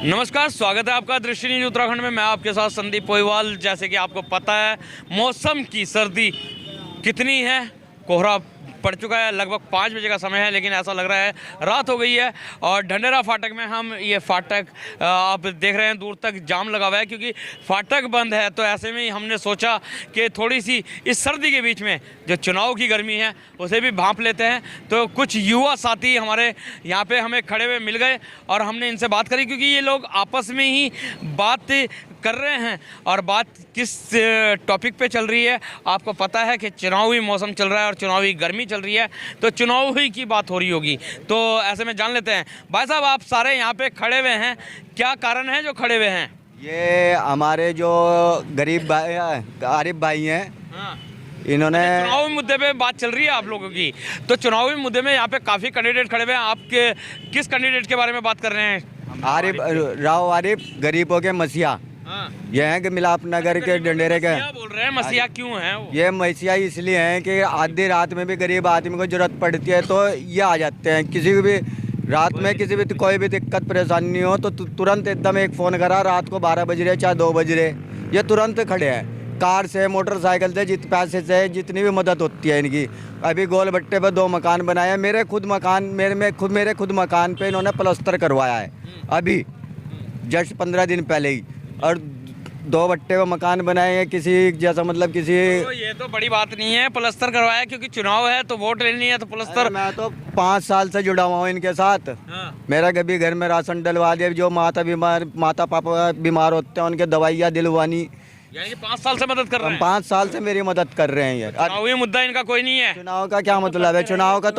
नमस्कार, स्वागत है आपका दृष्टि न्यूज उत्तराखंड में। मैं आपके साथ संदीप पोईवाल। जैसे कि आपको पता है, मौसम की सर्दी कितनी है, कोहरा पड़ चुका है। लगभग 5 बजे का समय है, लेकिन ऐसा लग रहा है रात हो गई है। और ढंढेरा फाटक में हम ये फाटक आप देख रहे हैं, दूर तक जाम लगा हुआ है क्योंकि फाटक बंद है। तो ऐसे में ही हमने सोचा कि थोड़ी सी इस सर्दी के बीच में जो चुनाव की गर्मी है उसे भी भांप लेते हैं। तो कुछ युवा साथी हमारे यहाँ पे हमें खड़े हुए मिल गए और हमने इनसे बात करी, क्योंकि ये लोग आपस में ही बात कर रहे हैं। और बात किस टॉपिक पे चल रही है, आपको पता है कि चुनावी मौसम चल रहा है और चुनावी गर्मी चल रही है, तो चुनाव ही की बात हो रही होगी। तो ऐसे में जान लेते हैं। भाई साहब, आप सारे यहाँ पे खड़े हुए हैं, क्या कारण है जो खड़े हुए हैं? ये हमारे जो गरीब भाई आरिफ भाई हैं, हाँ। इन्होंने चुनावी मुद्दे पे बात चल रही है आप लोगों की। तो चुनावी मुद्दे में यहाँ पे काफ़ी कैंडिडेट खड़े हुए हैं। आपके किस कैंडिडेट के बारे में बात कर रहे हैं? आरिफ गरीबों के मसीहा। हाँ। ये हैं कि मिलाप नगर के ढंढेरे के। मसीहा बोल रहे हैं, मसीहा क्यों है वो? ये मसीहा इसलिए हैं कि आधी रात में भी गरीब आदमी को जरूरत पड़ती है तो ये आ जाते हैं। किसी को भी रात में किसी भी कोई भी दिक्कत परेशानी हो तो तुरंत एकदम एक फ़ोन करा, रात को 12 बज रहे चाहे 2 बज रहे, ये तुरंत खड़े हैं। कार से, मोटरसाइकिल से, पैसे से जितनी भी मदद होती है इनकी। अभी गोल भट्टे पर 2 मकान बनाए हैं। मेरे खुद मकान पे इन्होंने प्लास्टर करवाया है अभी जस्ट 15 दिन पहले ही। और 2 भट्टे पर मकान बनाए हैं किसी जैसा, मतलब किसी तो ये तो बड़ी बात नहीं है प्लास्टर करवाया, क्योंकि चुनाव है तो वोट लेनी है तो प्लास्टर। मैं तो 5 साल से जुड़ा हुआ हूँ इनके साथ। हाँ। मेरा कभी घर में राशन डलवा दिया, जो माता पापा बीमार होते हैं उनके दवाइयाँ दिलवानी। यानी कि 5 साल से मदद कर रहे हैं। 5 साल से मेरी मदद कर रहे हैं यार। चुनावी मुद्दा इनका कोई नहीं है। चुनाव का क्या मतलब है? चुनाव का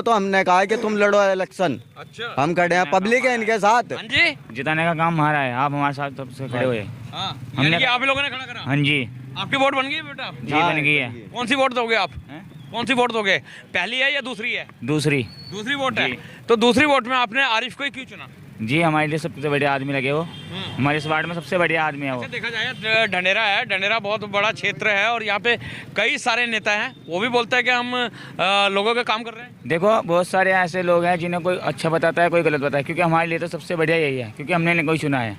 तो हमने कहा है कि तुम लड़ो इलेक्शन। अच्छा। हम खड़े हैं, पब्लिक है इनके साथ। हाँ जी। जिताने का काम हमारा है, आप हमारे साथ सबसे खड़े हुए। हाँ। यानी कि आप ही लोगों ने खड़ा करा। हाँ जी। आपकी वोट बन गई बेटा? जी बन गई है। कौन सी वोट दोगे आप? कौन सी वोट दोगे? पहली है या दूसरी है? दूसरी वोट है। तो दूसरी वोट में आपने आरिफ को ही क्यों चुना? जी, हमारे लिए सबसे बढ़िया आदमी लगे वो। हमारे इस वार्ड में सबसे बढ़िया आदमी है वो। अच्छा, देखा जाए ढंढेरा है, ढंढेरा बहुत बड़ा क्षेत्र है और यहाँ पे कई सारे नेता हैं। वो भी बोलते हैं कि हम लोगों का काम कर रहे हैं। देखो, बहुत सारे ऐसे लोग हैं जिन्हें कोई अच्छा बताता है, कोई गलत बताता है, क्योंकि हमारे लिए तो सबसे बढ़िया यही है, क्योंकि हमने नहीं कोई चुना है,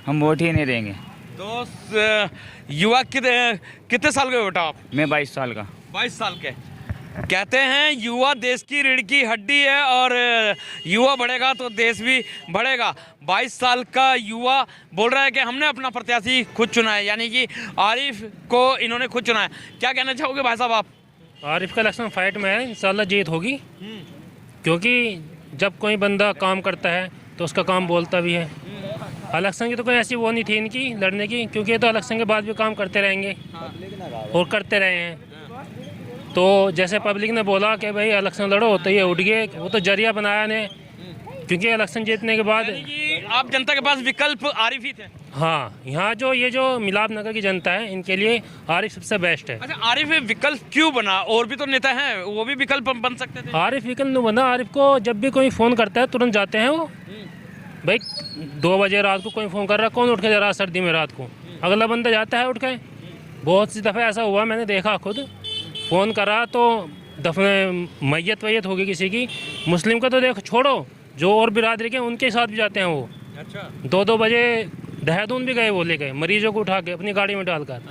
हम वोट ही नहीं देंगे। तो युवा कितने साल के हो बेटा आप? मैं 22 साल का। 22 साल के। कहते हैं युवा देश की रीढ़ की हड्डी है और युवा बढ़ेगा तो देश भी बढ़ेगा। 22 साल का युवा बोल रहा है कि हमने अपना प्रत्याशी खुद चुना है, यानी कि आरिफ को इन्होंने खुद चुना है। क्या कहना चाहोगे भाई साहब आप? आरिफ का इलेक्शन फाइट में है, इंशाल्लाह जीत होगी। क्योंकि जब कोई बंदा काम करता है तो उसका काम बोलता भी है। इलेक्शन की तो कोई ऐसी वो नहीं थी इनकी लड़ने की, क्योंकि ये तो इलेक्शन के बाद भी काम करते रहेंगे और करते रहे हैं। तो जैसे पब्लिक ने बोला कि भाई इलेक्शन लड़ो, तो ये उठ गए। वो तो जरिया बनाया ने, क्योंकि इलेक्शन जीतने के बाद आप जनता के पास विकल्प आरिफ ही थे। हाँ, यहाँ जो मिलाप नगर की जनता है, इनके लिए आरिफ सबसे बेस्ट है। अच्छा, आरिफ विकल्प क्यों बना? और भी तो नेता हैं, वो भी विकल्प बन सकते थे। आरिफ विकल्प नहीं बना। आरिफ को जब भी कोई फ़ोन करता है तुरंत जाते हैं वो। भाई 2 बजे रात को कोई फ़ोन कर रहा है, कौन उठ के जा रहा है सर्दी में रात को? अगला बंदा जाता है उठ के। बहुत सी दफ़े ऐसा हुआ, मैंने देखा खुद। फ़ोन करा तो दफन मैयत वैयत होगी किसी की। मुस्लिम का तो देखो छोड़ो, जो और बिरादरी के उनके साथ भी जाते हैं वो। अच्छा। 2-2 बजे देहरादून भी गए, वो ले गए मरीजों को उठा के अपनी गाड़ी में डालकर।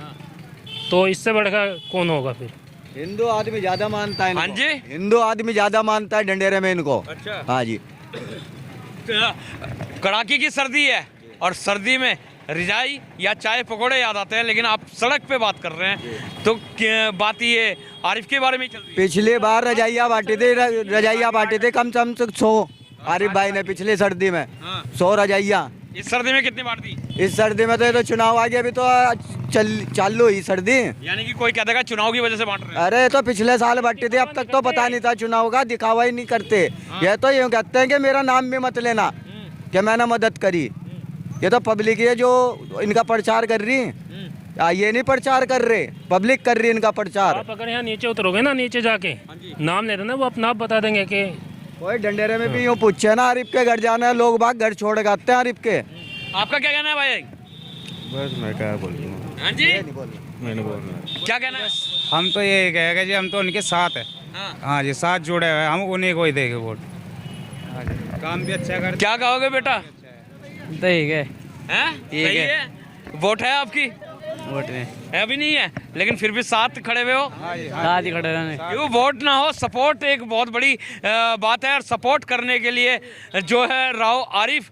तो इससे बढ़कर कौन होगा फिर? हिंदू आदमी ज़्यादा मानता है। हाँ जी, हिंदू आदमी ज़्यादा मानता है ढंढेरे में इनको। अच्छा। हाँ जी। कड़ाके की सर्दी है और सर्दी में रजाई या चाय पकौड़े याद आते हैं, लेकिन आप सड़क पे बात कर रहे हैं। तो बात ये आरिफ के बारे में चल रही है। पिछली बार रजाइयाँ बांटी थे कम से कम 100 आरिफ भाई ने पिछली सर्दी में। 100 रजाइयाँ। इस सर्दी में कितनी बांट दी? इस सर्दी में तो ये तो चुनाव आ गया, अभी तो चालू ही सर्दी। यानी कि कोई कहता है चुनाव की वजह से बांट रहे हैं। अरे तो पिछले साल बांटी थी, अब तक तो पता नहीं था चुनाव का, दिखावा ही नहीं करते। ये तो यूँ कहते हैं कि मेरा नाम भी मत लेना कि मैंने मदद करी। ये तो पब्लिक है जो इनका प्रचार कर रही है, ये नहीं प्रचार कर रहे, पब्लिक कर रही है इनका प्रचार। आप अगर यहाँ नीचे उतरोगे ना, नीचे जाके नाम ले देना, वो अपना आप बता देंगे कि कोई ढंढेरे में भी यूँ पूछे ना आरिफ के घर जाना है, लोग बाग घर छोड़ के आते हैं आरिफ के। आपका क्या कहना है भाई? बस मैं क्या बोलूँगा। हाँ जी, मैं नहीं बोल रहा। क्या कहना है? हम तो ये कहेगा जी, हम तो उनके साथ है। हाँ जी, साथ जुड़े हुए, हम उन्हीं को ही देंगे वोट। हाँ जी। काम भी अच्छा कर क्या कहोगे बेटा? ठीक है हैं? सही है। वोट है आपकी? वोट में है भी नहीं है, लेकिन फिर भी साथ खड़े हुए हो। साथ ही खड़े रहने क्यों वोट ना हो, सपोर्ट एक बहुत बड़ी बात है। और सपोर्ट करने के लिए जो है राव आरिफ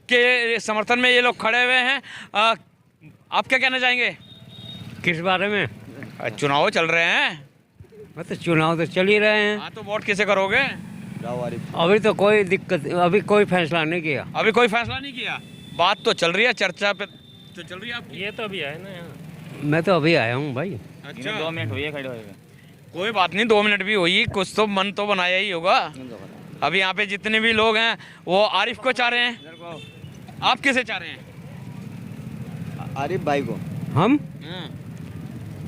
के समर्थन में ये लोग खड़े हुए हैं। आप क्या कहना चाहेंगे? किस बारे में? चुनाव चल रहे हैं। तो चुनाव तो चल ही रहे हैं। हाँ, तो वोट किसे करोगे? राव आरिफ। अभी तो कोई दिक्कत, अभी कोई फैसला नहीं किया। अभी कोई फैसला नहीं किया, बात तो चल रही है, चर्चा पे तो चल रही है आपकी। ये तो अभी आए ना यहाँ। मैं तो अभी आया हूँ भाई। अच्छा, 2 मिनट हुए खड़े हुए। कोई बात नहीं, 2 मिनट भी हुई, कुछ तो मन तो बनाया ही होगा। अभी यहाँ पे जितने भी लोग हैं वो आरिफ को चाह रहे हैं। आप किसे चाह रहे हैं? आरिफ भाई को। हम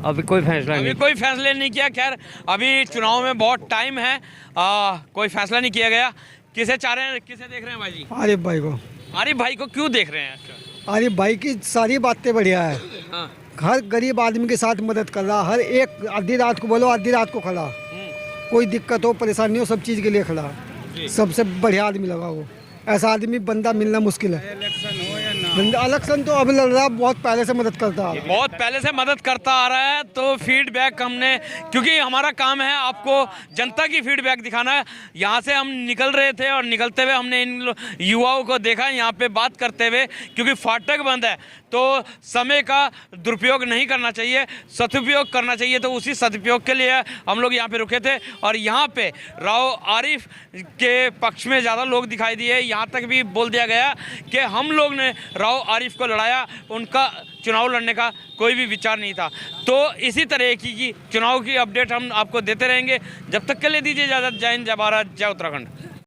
अभी कोई फैसला अभी नहीं। कोई फैसले नहीं किया। खैर, अभी चुनाव में बहुत टाइम है, कोई फैसला नहीं किया गया। किसे चाह रहे हैं, किसे देख रहे हैं भाई जी? आरिफ भाई को। आरिफ भाई को क्यों देख रहे हैं? अच्छा, आरिफ भाई की सारी बातें बढ़िया है। हाँ। हर गरीब आदमी के साथ मदद कर रहा, हर एक आधी रात को बोलो आधी रात को खड़ा, कोई दिक्कत हो परेशानी हो सब चीज़ के लिए खड़ा, सबसे बढ़िया आदमी लगा वो। ऐसा आदमी बंदा मिलना मुश्किल है। इलेक्शन तो अब लड़ रहा, बहुत पहले से मदद करता है। बहुत पहले से मदद करता आ रहा है। तो फीडबैक हमने, क्योंकि हमारा काम है आपको जनता की फीडबैक दिखाना है। यहाँ से हम निकल रहे थे और निकलते हुए हमने इन युवाओं को देखा यहाँ पे बात करते हुए, क्योंकि फाटक बंद है तो समय का दुरुपयोग नहीं करना चाहिए, सदुपयोग करना चाहिए। तो उसी सदुपयोग के लिए हम लोग यहाँ पे रुके थे और यहाँ पे राव आरिफ के पक्ष में ज़्यादा लोग दिखाई दिए। यहाँ तक भी बोल दिया गया कि हम लोग ने राव आरिफ को लड़ाया, उनका चुनाव लड़ने का कोई भी विचार नहीं था। तो इसी तरह की चुनाव की अपडेट हम आपको देते रहेंगे। जब तक के लिए दीजिए इजाज़त। जय हिंद, जय भारत, जय उत्तराखंड।